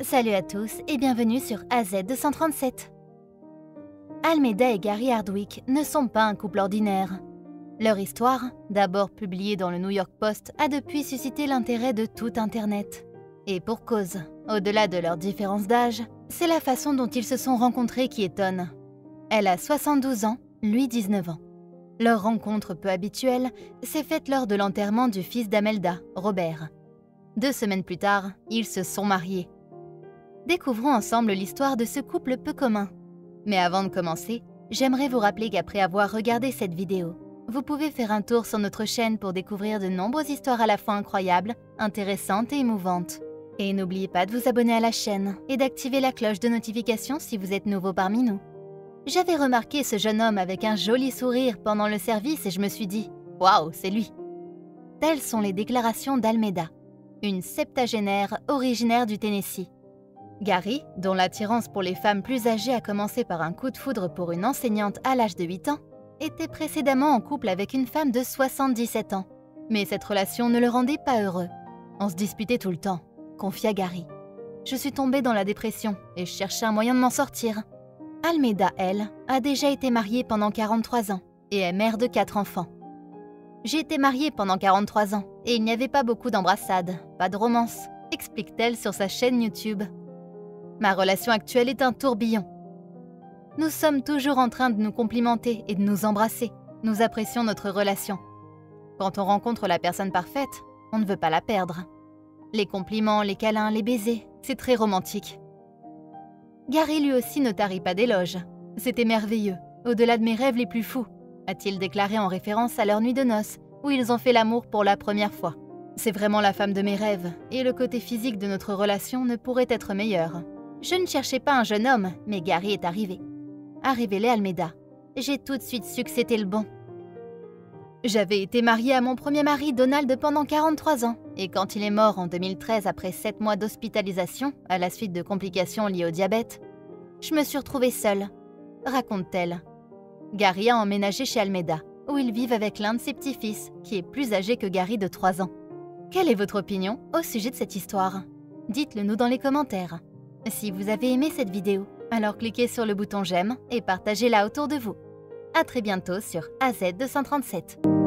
Salut à tous et bienvenue sur AZ237. Almeida et Gary Hardwick ne sont pas un couple ordinaire. Leur histoire, d'abord publiée dans le New York Post, a depuis suscité l'intérêt de tout Internet. Et pour cause, au-delà de leur différence d'âge, c'est la façon dont ils se sont rencontrés qui étonne. Elle a 72 ans, lui 19 ans. Leur rencontre peu habituelle s'est faite lors de l'enterrement du fils d'Amelda, Robert. 2 semaines plus tard, ils se sont mariés. Découvrons ensemble l'histoire de ce couple peu commun. Mais avant de commencer, j'aimerais vous rappeler qu'après avoir regardé cette vidéo, vous pouvez faire un tour sur notre chaîne pour découvrir de nombreuses histoires à la fois incroyables, intéressantes et émouvantes. Et n'oubliez pas de vous abonner à la chaîne et d'activer la cloche de notification si vous êtes nouveau parmi nous. J'avais remarqué ce jeune homme avec un joli sourire pendant le service et je me suis dit « Waouh, c'est lui !» Telles sont les déclarations d'Almeida, une septagénaire originaire du Tennessee. Gary, dont l'attirance pour les femmes plus âgées a commencé par un coup de foudre pour une enseignante à l'âge de 8 ans, était précédemment en couple avec une femme de 77 ans. Mais cette relation ne le rendait pas heureux. On se disputait tout le temps, confia Gary. Je suis tombée dans la dépression et je cherchais un moyen de m'en sortir. Almeida, elle, a déjà été mariée pendant 43 ans et est mère de 4 enfants. J'ai été mariée pendant 43 ans et il n'y avait pas beaucoup d'embrassades, pas de romance, explique-t-elle sur sa chaîne YouTube. Ma relation actuelle est un tourbillon. Nous sommes toujours en train de nous complimenter et de nous embrasser. Nous apprécions notre relation. Quand on rencontre la personne parfaite, on ne veut pas la perdre. Les compliments, les câlins, les baisers, c'est très romantique. Gary lui aussi ne tarit pas d'éloges. C'était merveilleux, au-delà de mes rêves les plus fous, a-t-il déclaré en référence à leur nuit de noces, où ils ont fait l'amour pour la première fois. C'est vraiment la femme de mes rêves, et le côté physique de notre relation ne pourrait être meilleur. Je ne cherchais pas un jeune homme, mais Gary est arrivé. A révélé Almeida. J'ai tout de suite su que c'était le bon. J'avais été mariée à mon premier mari, Donald, pendant 43 ans. Et quand il est mort en 2013 après 7 mois d'hospitalisation, à la suite de complications liées au diabète, je me suis retrouvée seule, raconte-t-elle. Gary a emménagé chez Almeida, où ils vivent avec l'un de ses petits-fils, qui est plus âgé que Gary de 3 ans. Quelle est votre opinion au sujet de cette histoire? Dites-le nous dans les commentaires. Si vous avez aimé cette vidéo, alors cliquez sur le bouton j'aime et partagez-la autour de vous. À très bientôt sur AZ237.